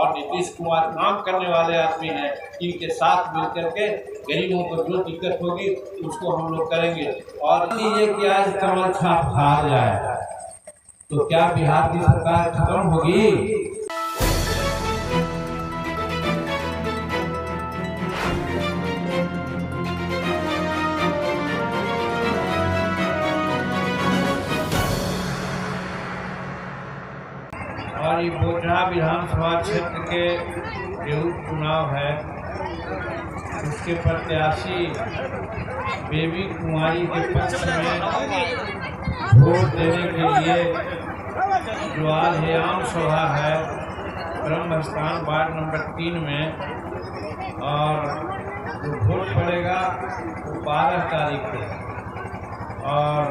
और नीतीश कुमार काम करने वाले आदमी हैं। इनके साथ मिलकर के गरीबों को जो दिक्कत होगी उसको हम लोग करेंगे। और ये कि आज कमल छाप हार जाए तो क्या बिहार की सरकार खत्म होगी? और ये बोचहा विधानसभा क्षेत्र के जो चुनाव है उसके प्रत्याशी बेबी कुमारी के पक्ष में वोट देने के लिए जो आज आम सभा है ब्रह्म स्थान वार्ड नंबर 3 में, और जो वोट पड़ेगा वो 12 तारीख को, और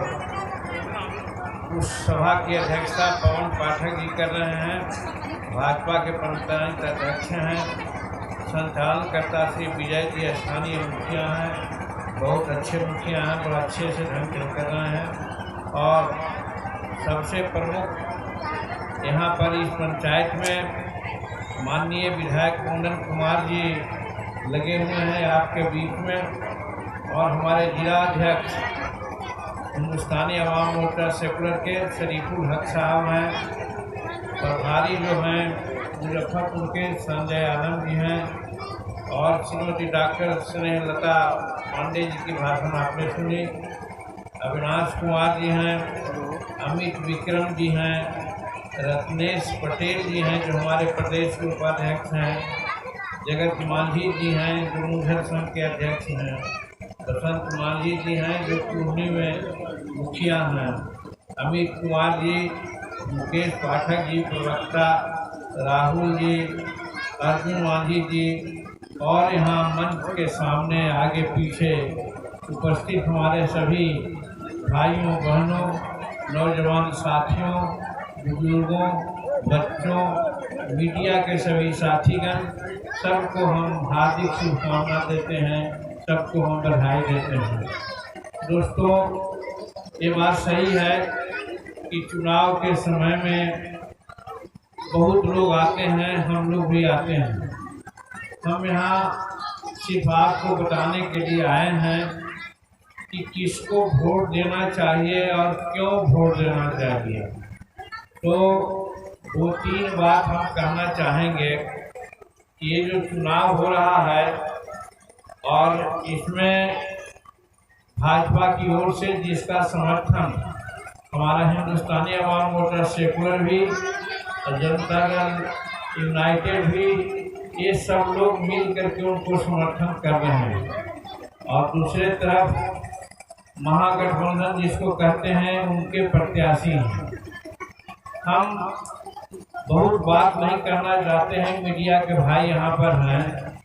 उस सभा की अध्यक्षता पवन पाठक जी कर रहे हैं। भाजपा के परंपरागत अध्यक्ष हैं। संचालनकर्ता श्री विजय जी स्थानीय मुखिया हैं, बहुत अच्छे मुखिया हैं, बड़ा अच्छे से ढंग से कर रहे हैं। और सबसे प्रमुख यहाँ पर इस पंचायत में माननीय विधायक कुंदन कुमार जी लगे हुए हैं आपके बीच में, और हमारे जिला अध्यक्ष हिंदुस्तानी अवाम मोर्चा सेकुलर के शरीफुल हक साहब हैं। प्रभारी जो हैं मुजफ्फरपुर के संजय आनंद जी हैं, और श्रीमती डॉक्टर स्नेहलता पांडे जी की भाषण आपने सुनी। अविनाश कुमार जी हैं, अमित विक्रम जी हैं, रत्नेश पटेल जी हैं जो हमारे प्रदेश के उपाध्यक्ष हैं, जगत मांझी जी हैं जो मुंगेर संघ के अध्यक्ष हैं, बसंत मांझी जी हैं जो कुर्नी में मुखिया हैं, अमित कुमार जी, मुकेश पाठक जी प्रवक्ता, राहुल जी, अर्जुन मांझी जी, और यहाँ मंच के सामने आगे पीछे उपस्थित हमारे सभी भाइयों बहनों, नौजवान साथियों, बुजुर्गों, बच्चों, मीडिया के सभी साथीगण, सबको हम हार्दिक शुभकामना देते हैं, सबको हम बधाई देते हैं। दोस्तों, ये बात सही है कि चुनाव के समय में बहुत लोग आते हैं, हम लोग भी आते हैं। हम यहाँ सिर्फ आपको बताने के लिए आए हैं कि किसको वोट देना चाहिए और क्यों वोट देना चाहिए। तो 2-3 बात हम कहना चाहेंगे कि ये जो चुनाव हो रहा है और इसमें भाजपा की ओर से जिसका समर्थन हमारा हिंदुस्तानी अवाम मोर्चा सेकुलर भी और जनता दल यूनाइटेड भी, ये सब लोग मिल करके उनको समर्थन कर रहे हैं। और दूसरे तरफ महागठबंधन जिसको कहते हैं उनके प्रत्याशी हैं। हम बहुत बात नहीं करना चाहते हैं, मीडिया के भाई यहाँ पर हैं,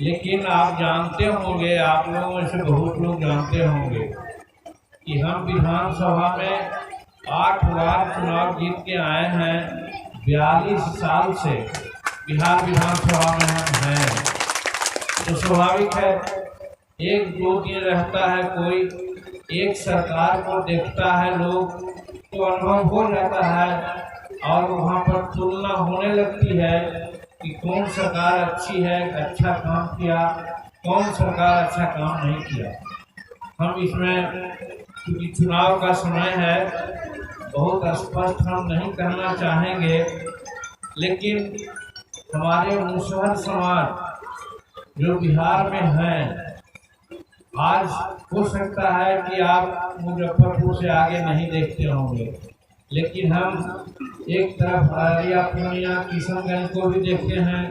लेकिन आप जानते होंगे, आप लोगों में से बहुत लोग जानते होंगे कि हम विधानसभा में 8 बार चुनाव जीत के आए हैं। 42 साल से बिहार विधानसभा में हम हैं। तो स्वाभाविक है 1-2 दिन रहता है, कोई एक सरकार को देखता है लोग तो अनुभव हो जाता है, और वहाँ पर तुलना होने लगती है कि कौन सरकार अच्छी है, अच्छा काम किया, कौन सरकार अच्छा काम नहीं किया। हम इसमें क्योंकि चुनाव का समय है बहुत स्पष्ट हम नहीं कहना चाहेंगे, लेकिन हमारे मुसहर समाज जो बिहार में हैं, आज हो सकता है कि आप मुजफ्फरपुर से आगे नहीं देखते होंगे, लेकिन हम एक तरफ अररिया, पूर्णिया, किशनगंज को भी देखते हैं,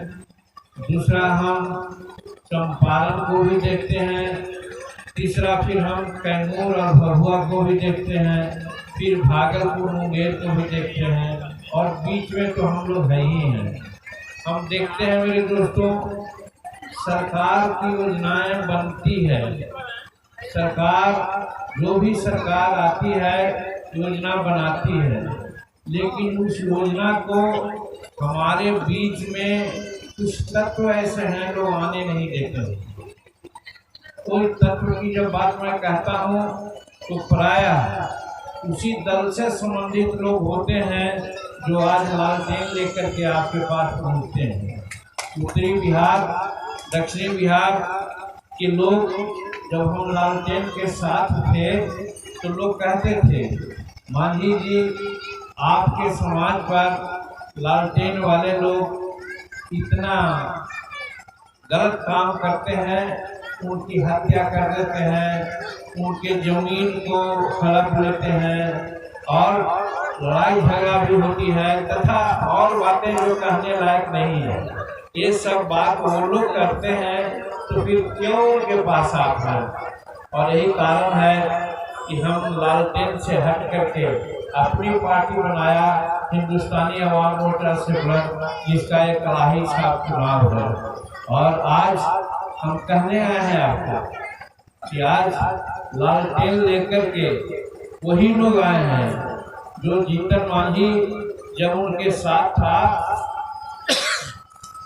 दूसरा हम चंपारण को भी देखते हैं, तीसरा फिर हम कैमूर और भभुआ को भी देखते हैं, फिर भागलपुर, मुंगेर को भी देखते हैं, और बीच में तो हम लोग है ही हैं। हम देखते हैं मेरे दोस्तों, सरकार की योजनाएं बनती है, सरकार जो भी सरकार आती है योजना बनाती है, लेकिन उस योजना को हमारे बीच में कुछ तत्व ऐसे हैं लोग आने नहीं देते। कोई तत्व की जब बात मैं कहता हूँ तो प्रायः उसी दल से संबंधित लोग होते हैं जो आज लालटेन लेकर के आपके पास पहुँचते हैं। उत्तरी बिहार, दक्षिणी बिहार के लोग जब हम लालटेन के साथ थे तो लोग कहते थे, मांझी जी आपके समाज पर लालटेन वाले लोग इतना गलत काम करते हैं, उनकी हत्या कर देते हैं, उनके जमीन को हड़प लेते हैं और लड़ाई झगड़ा भी होती है तथा और बातें जो कहने लायक नहीं है। ये सब बात वो लोग करते हैं तो फिर क्यों उनके पास आप हैं? और यही कारण है कि हम लालटेन से हट करके अपनी पार्टी बनाया, हिंदुस्तानी अवाम मोर्चा जिसका एक कलाही छाप चुनाव है। और आज हम कहने आए हैं आपको कि आज लालटेन लेकर के वही लोग आए हैं जो जीतन मांझी जब उनके साथ था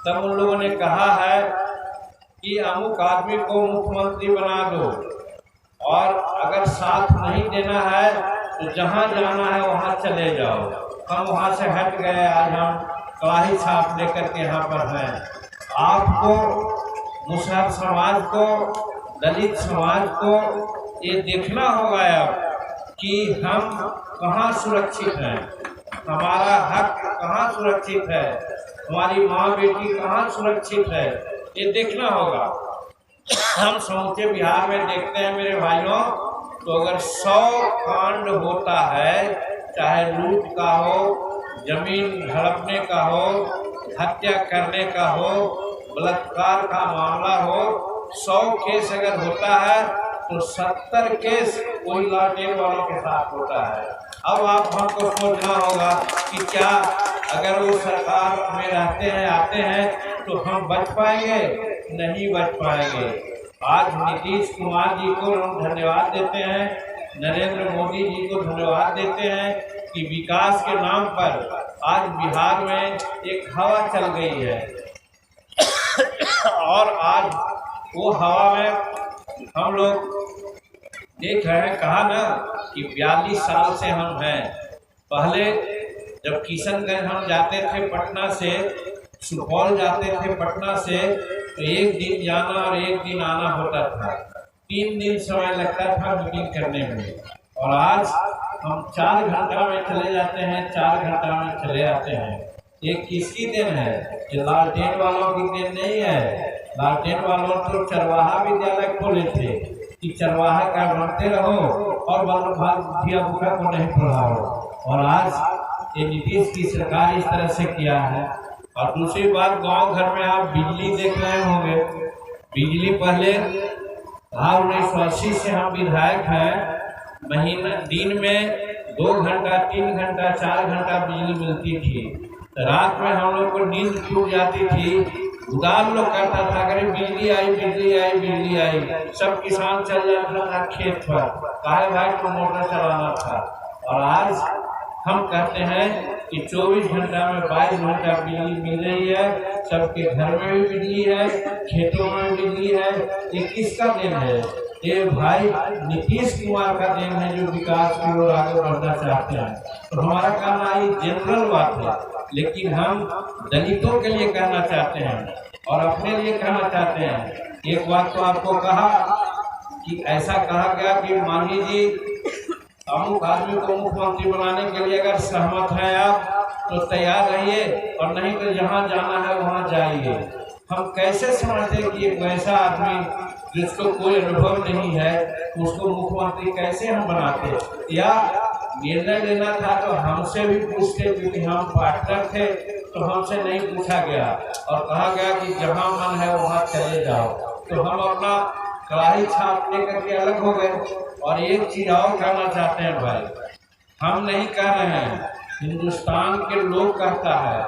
तब उन लोगों ने कहा है कि अमुक आदमी को मुख्यमंत्री बना दो, और अगर साथ नहीं देना है तो जहाँ जाना है वहाँ चले जाओ। हम वहाँ से हट गए, आज हम कलाही छाप लेकर के यहाँ पर हैं। आपको, मुसहर समाज को, दलित समाज को ये देखना होगा अब कि हम कहाँ सुरक्षित हैं, हमारा हक कहाँ सुरक्षित है, हमारी माँ बेटी कहाँ सुरक्षित है, ये देखना होगा। हम समूचे बिहार में देखते हैं मेरे भाइयों, तो अगर 100 कांड होता है, चाहे लूट का हो, जमीन हड़पने का हो, हत्या करने का हो, बलात्कार का मामला हो, 100 केस अगर होता है तो 70 केस वही लालटेन वालों के साथ होता है। अब आप हमको सोचना होगा कि क्या अगर वो सरकार में रहते हैं, आते हैं तो हम बच पाएंगे? नहीं बच पाएंगे। आज नीतीश कुमार जी को हम धन्यवाद देते हैं, नरेंद्र मोदी जी को धन्यवाद देते हैं कि विकास के नाम पर आज बिहार में एक हवा चल गई है और आज वो हवा में हम लोग देख रहे हैं। कहा ना कि 42 साल से हम हैं। पहले जब किशनगंज हम जाते थे पटना से, सुपौल जाते थे पटना से, तो एक दिन जाना और एक दिन आना होता था, 3 दिन समय लगता था मीटिंग करने में। और आज हम 4 घंटा में चले जाते हैं, 4 घंटा में चले आते हैं। ये किसकी देन है? ये लालटेन वालों की देन नहीं है। लालटेन वालों तो चरवाहा विद्यालय खोले थे कि चरवाहा का बनते रहो और धिया पुता को नहीं पढ़ाओ। और आज ये नीतीश की सरकार इस तरह से किया है। और दूसरी बात, गांव घर में आप बिजली देख रहे होंगे। बिजली पहले 1980 से हम विधायक हैं, महीना दिन में 2 घंटा, 3 घंटा, 4 घंटा बिजली मिलती थी। रात में हम लोग को नींद छूट जाती थी, उदार लोग कहता था अगर बिजली आई, बिजली आई, बिजली आई। सब किसान चल जाता था खेत पर, काहे भाई को मोटर चलाना था। और आज हम कहते हैं कि 24 घंटा में 22 घंटा बिजली मिल रही है। सबके घर में भी बिजली है, खेतों में बिजली है। ये किसका देन है? ये भाई नीतीश कुमार का देन है, जो विकास की ओर आगे बढ़ना चाहते हैं। तो हमारा कहना ये जनरल बात है, लेकिन हम दलितों के लिए कहना चाहते हैं और अपने लिए कहना चाहते हैं। एक बात तो आपको कहा कि ऐसा कहा गया कि मांझी जी अमुक आदमी को मुख्यमंत्री बनाने के लिए अगर सहमत हैं आप तो तैयार रहिए, और नहीं तो जहाँ जाना है वहाँ जाइए। हम कैसे समझते कि एक वैसा आदमी जिसको कोई अनुभव नहीं है, उसको मुख्यमंत्री कैसे हम बनाते? या निर्णय लेना था तो हमसे भी पूछते, क्योंकि हम पार्टनर थे तो हमसे नहीं पूछा गया और कहा गया कि जहाँ मन है वहाँ चले जाओ। तो हम अपना कलाही छाप लेकर के अलग हो गए। और एक चीज और कहना चाहते हैं भाई, हम नहीं कह रहे हैं, हिंदुस्तान के लोग कहता है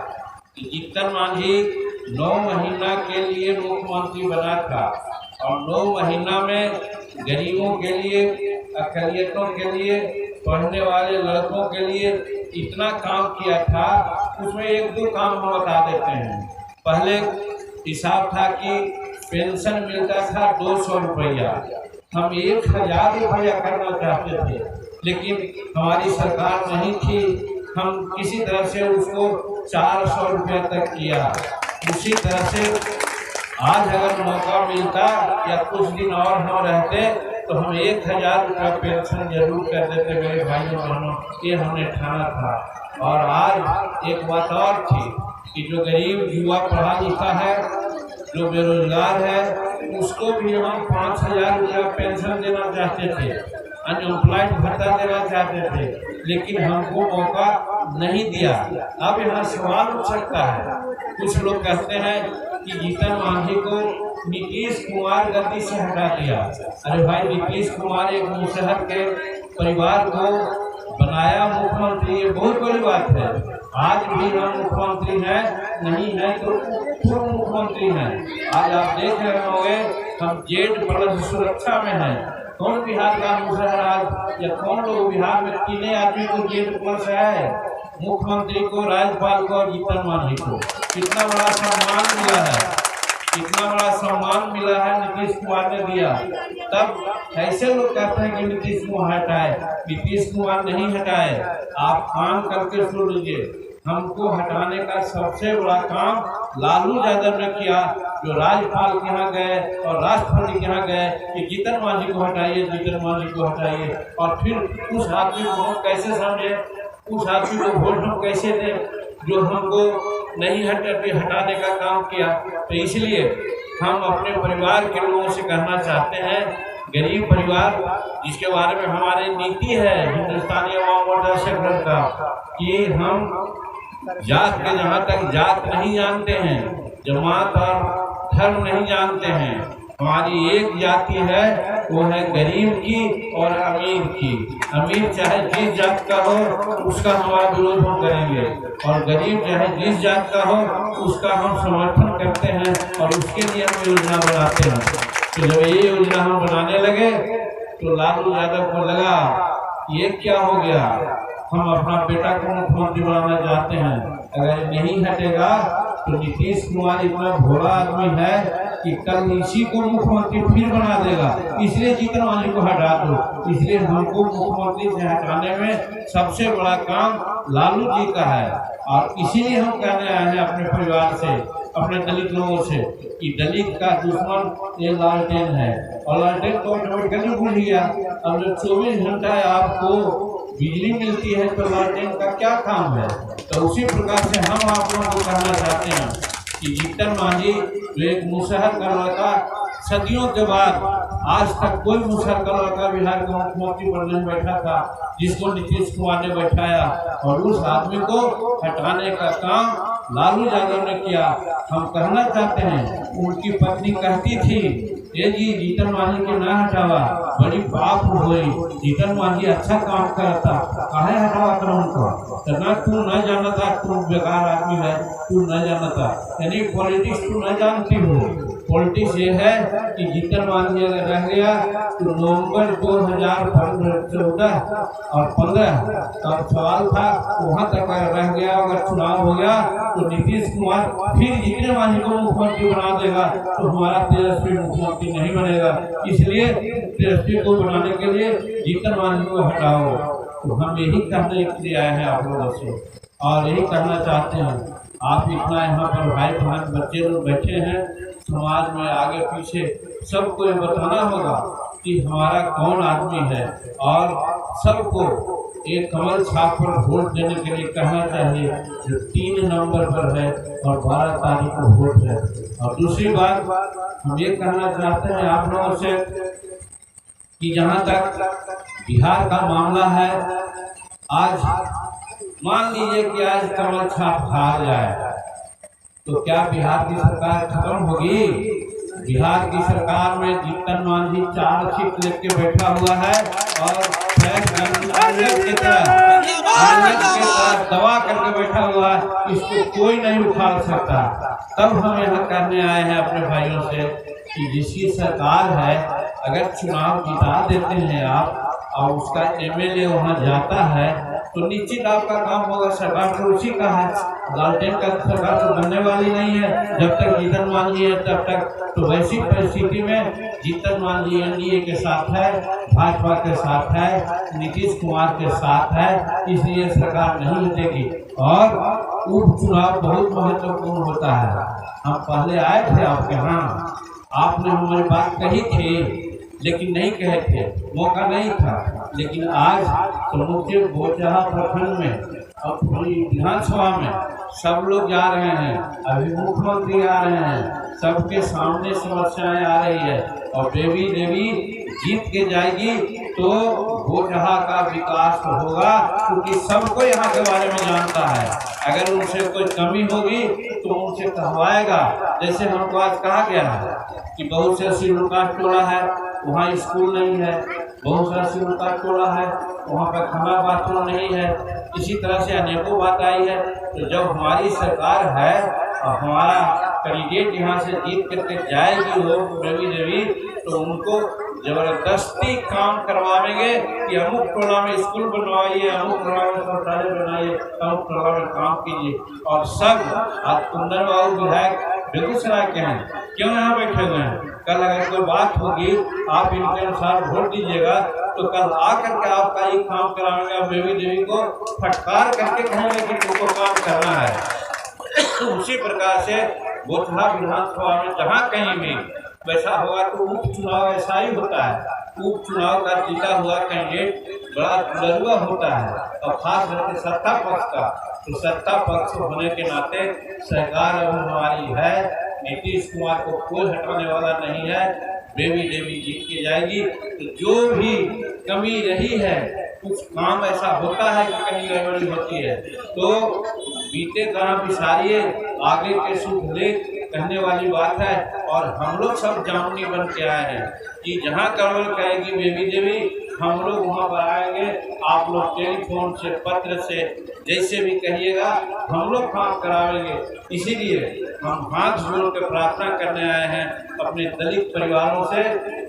कि जीतन मांझी 9 महीना के लिए मुख्यमंत्री बना था और 9 महीना में गरीबों के लिए, अकलियतों के लिए, पढ़ने वाले लड़कों के लिए इतना काम किया था। उसमें 1-2 काम हम बता देते हैं। पहले हिसाब था कि पेंशन मिलता था 200 रुपया, हम 1000 रुपया करना चाहते थे, लेकिन हमारी सरकार नहीं थी। हम किसी तरह से उसको 400 रुपये तक किया। उसी तरह से आज अगर मौका मिलता या कुछ दिन और हम रहते तो हम 1000 रुपया पेंशन जरूर कर देते मेरे भाइयों बहनों, ये हमने ठाना था। और आज एक बात और थी कि जो गरीब युवा पढ़ा लिखा है, जो बेरोजगार है, उसको भी हम 5000 रुपया पेंशन देना चाहते थे, अनएम्प्लॉयड भत्ता देना चाहते थे, लेकिन हमको मौका नहीं दिया। अब यहाँ सवाल उठ सकता है, कुछ लोग कहते हैं कि जीतन मांझी को नीतीश कुमार गद्दी से हटा दिया। अरे भाई, नीतीश कुमार एक मुसहर के परिवार को बनाया मुख्यमंत्री, ये बहुत बड़ी बात है। आज भी हम मुख्यमंत्री हैं, नहीं है तो पूर्व मुख्यमंत्री हैं। आज आप देख रहे होंगे हम जेड+ सुरक्षा में हैं। कौन बिहार का मुसहर आज, या कौन लोग बिहार में 3 आदमी को जेड+ है? मुख्यमंत्री को, राज्यपाल को और जीतन मांझी को। कितना बड़ा सम्मान मिला है, कितना बड़ा सम्मान मिला है, नीतीश कुमार ने दिया। तब ऐसे लोग कहते हैं कि नीतीश कुमार हटाए, नीतीश कुमार नहीं हटाए। आप काम करके सुन लीजिए, हमको हटाने का सबसे बड़ा काम लालू यादव ने किया, जो राज्यपाल के यहाँ गए और राष्ट्रपति के यहाँ गए कि जीतन मांझी को हटाइए, जीतन मांझी को हटाइए। और फिर उस आदमी को हम कैसे समझे, उस आदमी को वोट हम कैसे दें जो हमको नहीं हटाने का काम किया। तो इसलिए हम अपने परिवार के लोगों से कहना चाहते हैं, गरीब परिवार जिसके बारे में हमारी नीति है हिंदुस्तानी अवाम मोर्चा सेक्टर का, कि हम जात के जहाँ तक जात नहीं जानते हैं, जमात और धर्म नहीं जानते हैं। हमारी एक जाति है, वो है गरीब की और अमीर की। अमीर चाहे जिस जात का हो उसका हमारा विरोध हम करेंगे, और गरीब चाहे जिस जात का हो उसका हम समर्थन करते हैं और उसके लिए हम योजना बनाते हैं। तो जब ये योजना हम बनाने लगे तो लालू यादव को लगा ये क्या हो गया, हम अपना बेटा को मुख्यमंत्री बनाना चाहते हैं, अगर नहीं हटेगा तो नीतीश कुमार इतना भोला आदमी है कि कल इसी को मुख्यमंत्री फिर बना देगा, इसलिए जीतन मांझी को हटा दो। इसलिए हमको मुख्यमंत्री से हटाने में सबसे बड़ा काम लालू जी का है। और इसीलिए हम कहने आए हैं अपने परिवार से, अपने दलित लोगों से, कि दलित का दुश्मन ये लालटेन है, और लालटेन को ऑटोमेटिकली भूल गया। अब जब 24 घंटा आपको बिजली मिलती है तो लालटेन का क्या काम है। तो उसी प्रकार से हम आप लोगों को कहना चाहते हैं कि जीतन मांझी जो एक मुसहर का लड़का, सदियों के बाद आज तक कोई मुसहर का लड़का बिहार का मुख्यमंत्री बनने बैठा था, जिसको नीतीश कुमार ने बैठाया, और उस आदमी को हटाने का काम लालू यादव ने किया। हम कहना चाहते हैं, उनकी पत्नी कहती थी ये जी जीतन मांझी के ना हटावा, बड़ी पाप हुई, जीतन मांझी अच्छा काम करता, काहे हटावा कर उनको, ना तू न जाना था, तू बेकार आदमी है, तू न जाना था। यानी पॉलिटिक्स तू न जानती हो। पॉलिटिक्स ये है कि जीतन मांझी अगर रह गया तो नवंबर 2014 और 15 का सवाल था, वहाँ तक अगर रह गया, अगर चुनाव हो गया तो नीतीश कुमार फिर जीतन मांझी को मुख्यमंत्री बना देगा, तो हमारा तेजस्वी मुख्यमंत्री नहीं बनेगा। इसलिए तेजस्वी को बनाने के लिए जीतन मांझी को हटाओ। तो हम यही कहने के लिए आए हैं आप लोगों से, और यही कहना चाहते हैं। आप इतना यहाँ पर भाई बहन बच्चे लोग बैठे हैं, समाज में आगे पीछे सबको ये बताना होगा कि हमारा कौन आदमी है, और सबको एक कमल छाप पर वोट देने के लिए कहना चाहिए, जो 3 नवंबर पर है और 12 तारीख को वोट है। और दूसरी बात हम ये कहना चाहते हैं आप लोगों से कि जहाँ तक बिहार का मामला है, आज मान लीजिए कि आज कमल छाप हार जाए तो क्या बिहार की सरकार खत्म होगी? बिहार की सरकार में जीतन मांझी 4 सीट लेके बैठा हुआ है, और की तरह दवा करके बैठा हुआ है, इसको कोई नहीं उखाड़ सकता। तब हम यहाँ करने आए हैं अपने भाइयों से कि जिसकी सरकार है, अगर चुनाव जिता देते हैं आप और उसका MLA वहाँ जाता है तो निश्चित आपका काम होगा, सरकार तो उसी का है। लालटेन का सरकार तो बनने वाली नहीं है जब तक जीतन मान जी है तब तक। तो वैसी परिस्थिति में जीतन मान जी एनडीए के साथ है, भाजपा के साथ है, नीतीश कुमार के साथ है, इसलिए सरकार नहीं जीतेगी। और उपचुनाव बहुत महत्वपूर्ण होता है। हम पहले आए थे आपके यहाँ, आपने हमारी बात कही थी लेकिन नहीं कहे थे, मौका नहीं था। लेकिन आज समूचे बोचहा प्रखंड में और पूरी विधानसभा में सब लोग जा रहे हैं, अभी मुख्यमंत्री आ रहे हैं, सबके सामने समस्याएं आ रही है और देवी जीत के जाएगी तो बोचहा का विकास होगा, क्योंकि सबको यहाँ के बारे में जानता है। अगर उनसे कोई कमी होगी तो उनसे कहवाएगा। जैसे हमको आज कहा गया है कि बहुत से शेड्यूल कास्ट टोला है, वहाँ स्कूल नहीं है, बहुत सारा शेड्यूल कास्ट टोला है, वहाँ पर खाना बाथरूम नहीं है, इसी तरह से अनेकों बात आई है। तो जब हमारी सरकार है और हमारा कैंडिडेट यहाँ से जीत करके जाएगी वो देवी तो उनको जबरदस्ती काम करवाएंगे कि अमुक टोला में स्कूल बनवाइए, अमुक टोला में शौचालय बनाइए, अमुक टोला में काम कीजिए। और सब आज कुंदन बाबू विधायक बेगूसराय के हैं, क्यों यहाँ बैठे हुए हैं? कल अगर कोई बात होगी आप इनके अनुसार वोट दीजिएगा तो कल आकर के आपका ये काम कराएंगे। देवी को फटकार करके कहेंगे कि तुमको काम करना है। उसी प्रकार से बोचहा विधानसभा में जहाँ कहीं भी वैसा होगा तो उपचुनाव ऐसा ही होता है। उपचुनाव का जीता हुआ कैंडिडेट बड़ा जुड़ुआ होता है और खास करके सत्ता पक्ष का। तो सत्ता पक्ष होने के नाते सरकार अब हमारी है, नीतीश कुमार को कोई हटाने वाला नहीं है। देवी जीत के जाएगी। तो जो भी कमी रही है, कुछ काम ऐसा होता है कि कहीं गड़बड़ी होती है तो बीते कहाँ बिसारिए आगे के शुभ लेख कहने वाली बात है। और हम लोग सब जामुनी बन के आए हैं कि जहाँ करोल कहेगी देवी हम लोग वहाँ पर आएंगे। आप लोग टेलीफोन से पत्र से जैसे भी कहिएगा हम लोग काम कराएंगे। इसीलिए हम हाथ जोड़ के प्रार्थना करने आए हैं अपने दलित परिवारों से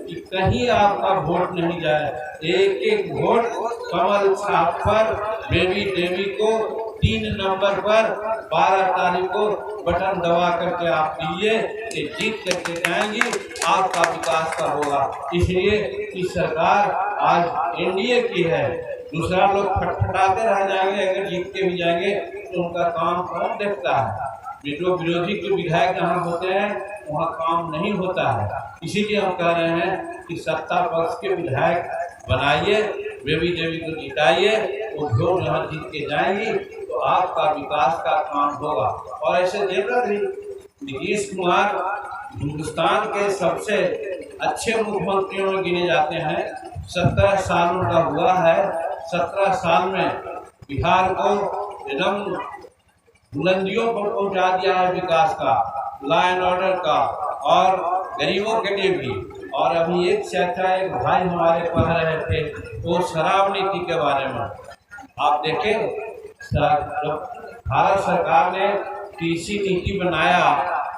कि कहीं आपका वोट नहीं जाए। एक एक वोट कमल छाप पर देवी को 3 नंबर पर 12 तारीख को बटन दबा करके आप दीजिए कि जीत करके जाएंगी, आपका विकास का होगा। इसलिए कि सरकार आज एनडीए की है, दूसरा लोग फटफटाते रह जाएंगे। अगर जीत के भी जाएंगे तो उनका काम कौन देखता है? जो विरोधी के विधायक जहाँ होते हैं वहाँ काम नहीं होता है। इसीलिए हम कह रहे हैं कि सत्ता पक्ष के विधायक बनाइए, देवी को जिताइए, वो जो यहाँ जीत के जाएंगी तो आपका विकास का काम होगा। और ऐसे देखकर भी नीतीश कुमार हिंदुस्तान के सबसे अच्छे मुख्यमंत्रियों में गिने जाते हैं। 17 साल उनका हुआ है, 17 साल में बिहार को एकदम बुलंदियों पर पहुंचा दिया है विकास का, लॉ एंड ऑर्डर का और गरीबों के लिए भी। और अभी एक से अच्छा एक भाई हमारे पढ़ रहे थे वो शराब नीति के बारे में। आप देखें भारत सरकार ने कृषि नीति बनाया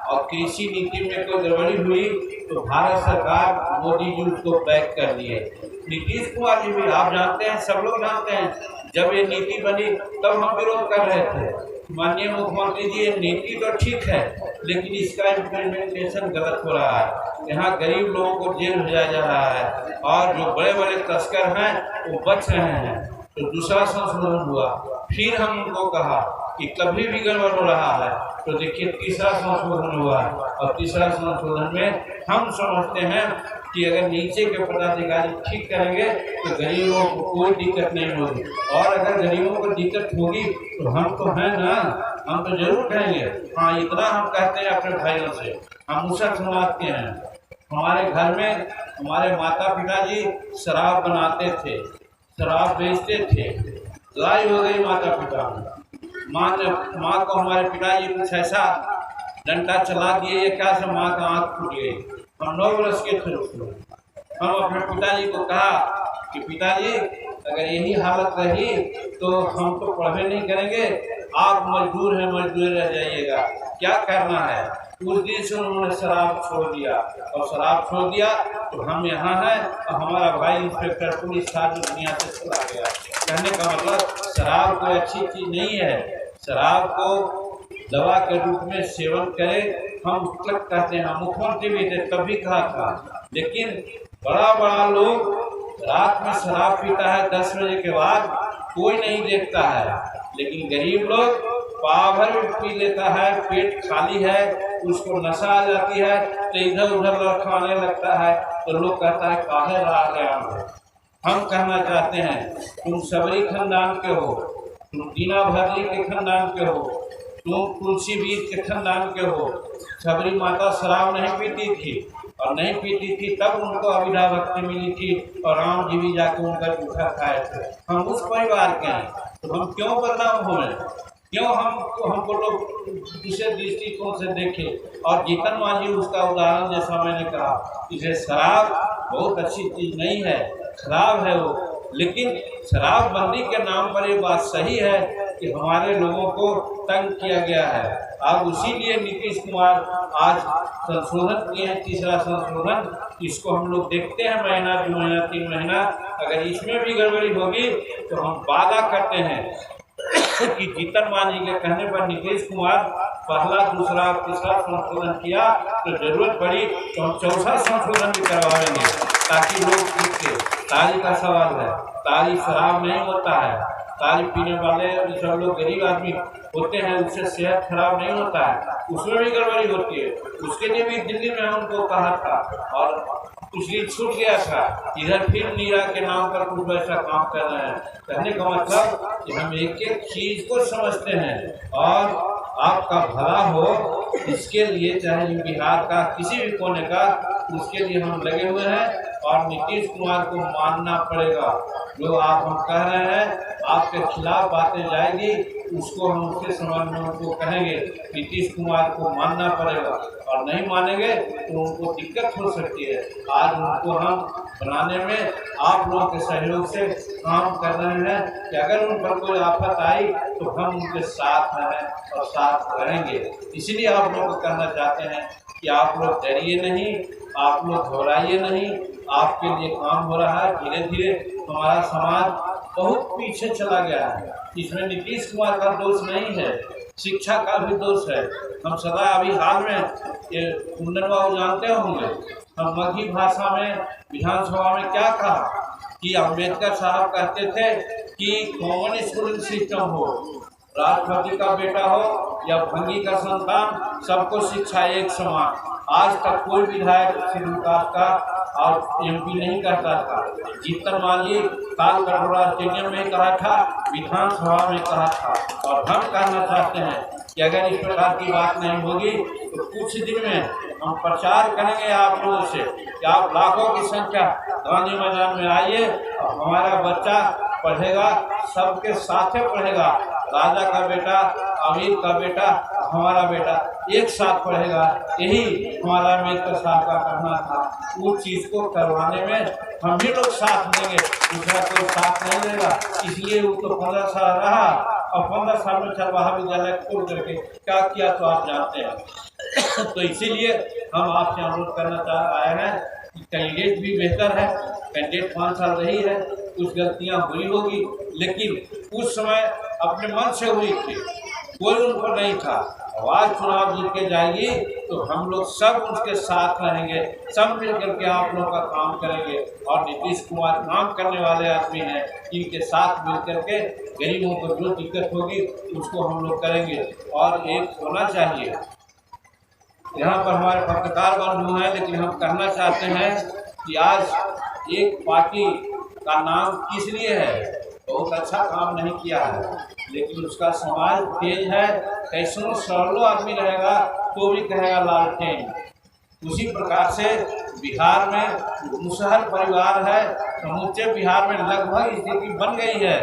और कृषि नीति में कोई गड़बड़ी हुई तो भारत सरकार मोदी जी उसको बैक कर दिए। नीतीश कुमार जी भी आप जानते हैं, सब लोग जानते हैं, जब ये नीति बनी तब हम विरोध कर रहे थे। माननीय मुख्यमंत्री जी ये नीति तो ठीक है लेकिन इसका इम्प्लीमेंटेशन गलत हो रहा है। यहाँ गरीब लोगों को जेल भेजा जा रहा है और जो बड़े बड़े तस्कर हैं वो बच रहे हैं। तो दूसरा संशोधन हुआ, फिर हम उनको कहा कि कभी भी गड़बड़ हो रहा है तो देखिए तीसरा संशोधन हुआ और तीसरा संशोधन में हम समझते हैं कि अगर नीचे के पदाधिकारी ठीक करेंगे तो गरीबों को कोई दिक्कत नहीं होगी। और अगर गरीबों को दिक्कत होगी तो हम तो हैं ना, हम तो जरूर कहेंगे। हाँ, इतना हम कहते हैं अपने भाइयों से, हम मुसक समाज के हैं। हमारे घर में हमारे माता पिता जी शराब बनाते थे, शराब बेचते थे, लड़ाई हो गई माता पिता में। माँ को हमारे पिताजी कुछ ऐसा डंडा चला दिए, ये क्या से माँ का आँख फूट गई। हम 9 वर्ष के थे उसमें। हम अपने पिताजी को कहा कि पिताजी अगर यही हालत रही तो हम तो पढ़ाई नहीं करेंगे, आप मजदूर हैं, मजदूर रह जाइएगा, क्या करना है। उस दिन से उन्होंने शराब छोड़ दिया और शराब छोड़ दिया तो हम यहाँ हैं और हमारा भाई इंस्पेक्टर पुलिस सारी दुनिया से चला गया। कहने का मतलब शराब कोई अच्छी चीज़ नहीं है, शराब को दवा के रूप में सेवन करें। हम तक कहते हैं, मुख्यमंत्री भी थे तब भी कहा था। लेकिन बड़ा बड़ा लोग रात में शराब पीता है 10 बजे के बाद, कोई नहीं देखता है। लेकिन गरीब लोग पाव भर पी लेता है, पेट खाली है, उसको नशा आ जाती है तो इधर उधर लड़खड़ाने लगता है, तो लोग कहता है काहे रहा गया है। हम कहना चाहते हैं, तुम सबरी खानदान के हो, तुम दीना भरली के खानदान के हो, तुम तुलसी बीज के खानदान के हो। सबरी माता शराब नहीं पीती थी, और नहीं पीती थी तब उनको अविधा भक्ति मिली थी, और राम जी भी जाकर उनका जूठा खाए थे। हम उस परिवार के हैं, तो हम क्यों बदनाम हो रहे, क्यों हमको लोग दूसरे दृष्टिकोण से देखें। और जीतन मांझी उसका उदाहरण, जैसा मैंने कहा, इसे शराब बहुत अच्छी चीज नहीं है, खराब है वो। लेकिन शराबबंदी के नाम पर ये बात सही है कि हमारे लोगों को तंग किया गया है। अब उसीलिए नीतीश कुमार आज संशोधन किए हैं, तीसरा संशोधन। इसको हम लोग देखते हैं महीना 2 महीना 3 महीना, अगर इसमें भी गड़बड़ी होगी तो हम वादा करते हैं कि जीतन मांझी के कहने पर नीतीश कुमार पहला, दूसरा, तीसरा संशोधन किया तो जरूरत पड़ी तो हम चौथा संशोधन भी करवाएंगे, ताकि लोग सीखे। तारी का सवाल है, तारी शराब नहीं होता है। तारी पीने वाले सब लोग गरीब आदमी होते हैं, उससे सेहत खराब नहीं होता है, उसमें भी गड़बड़ी होती है। उसके लिए भी दिल्ली में उनको कहा था और कुछ दिन छूट गया था, इधर फिर नीरा के नाम पर कुछ ऐसा काम कर रहे हैं। कहने का मतलब कि हम एक एक चीज को समझते हैं और आपका भला हो, इसके लिए चाहे बिहार का किसी भी कोने का, उसके लिए हम लगे हुए हैं। और नीतीश कुमार को मानना पड़ेगा। जो आप हम कह रहे हैं, आपके खिलाफ बातें जाएगी, उसको हम उसके संबंध में उनको कहेंगे नीतीश कुमार को मानना पड़ेगा, और नहीं मानेंगे तो उनको दिक्कत हो सकती है। आज उनको हम बनाने में आप लोगों के सहयोग से काम कर रहे हैं कि अगर उन पर कोई आफत आई तो हम उनके साथ हैं और साथ रहेंगे। इसलिए आप लोगों को कहना चाहते हैं कि आप लोग डरिए नहीं, आप लोग घबराइए नहीं, आपके लिए काम हो रहा है। धीरे धीरे हमारा समाज बहुत पीछे चला गया है। इसमें नीतीश कुमार का दोष नहीं है, शिक्षा का भी दोष है। हम सदा अभी हाल में ये कुंदन बाबू जानते होंगे, हम मगही भाषा में विधानसभा में क्या कहा कि अम्बेडकर साहब कहते थे कि कॉमन स्कूलिंग सिस्टम हो, राष्ट्रपति का बेटा हो या भंगी का संतान, सबको शिक्षा एक समान। आज तक कोई विधायक शेड्यूल कास्ट का और एमपी नहीं कहता था। जीतन मांझी काल कटोरा स्टेडियम में कहा था, विधानसभा में कहा था। और हम कहना चाहते हैं कि अगर इस प्रकार की बात नहीं होगी तो कुछ दिन में हम प्रचार करेंगे आप लोगों से कि आप लाखों की संख्या गांधी मैदान में आइए और हमारा बच्चा पढ़ेगा, सबके साथ पढ़ेगा। राजा का बेटा, अमीर का बेटा, हमारा बेटा एक साथ पढ़ेगा, यही हमारा अम्बेडकर साहब का कहना था। उस चीज़ को करवाने में हम भी लोग साथ देंगे, दूसरा कोई साथ नहीं देगा। इसलिए वो तो 15 साल रहा और 15 साल में चरवाहा विद्यालय खोल करके क्या किया तो आप जानते हैं। तो इसीलिए हम आपसे अनुरोध करना चाह आए हैं कि कैंडिडेट भी बेहतर है, कैंडिडेट 5 साल रही है, कुछ गलतियां हुई होगी, लेकिन उस समय अपने मन से हुई थी, कोई उन पर नहीं था। आवाज चुनाव जीत के जाएगी तो हम लोग सब उसके साथ रहेंगे, सब मिल करके आप लोग का काम करेंगे। और नीतीश कुमार काम करने वाले आदमी हैं, इनके साथ मिल करके गरीबों को जो दिक्कत होगी उसको हम लोग करेंगे। और एक होना चाहिए, यहाँ पर हमारे पत्रकार बंधु हैं, लेकिन हम कहना चाहते हैं कि आज एक पार्टी का नाम किस लिए है, बहुत अच्छा काम नहीं किया है, लेकिन उसका समाज तेज है। कैसों सरलो आदमी रहेगा तो भी कहेगा लालटेन। उसी प्रकार से बिहार में मुसहर परिवार है, समूचे बिहार में लगभग स्थिति बन गई है।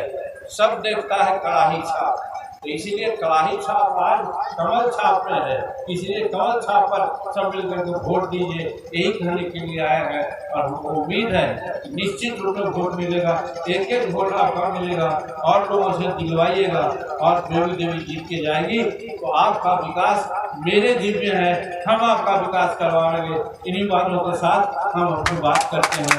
सब देखता है कड़ाही छाप, तो इसीलिए कड़ाही छाप आज कमल छाप में है। इसलिए कमल छाप पर सब मिलकर के वोट दीजिए, यही कहने के लिए आए हैं। और हमको उम्मीद है कि निश्चित रूप में वोट मिलेगा, एक एक वोट आपका मिलेगा और लोगों से दिलवाइएगा। और देवी देवी जीत के जाएगी तो आपका विकास मेरे जीत में है, हम आपका विकास करवाएंगे। इन्हीं बातों के साथ हम अपनी बात करते हैं।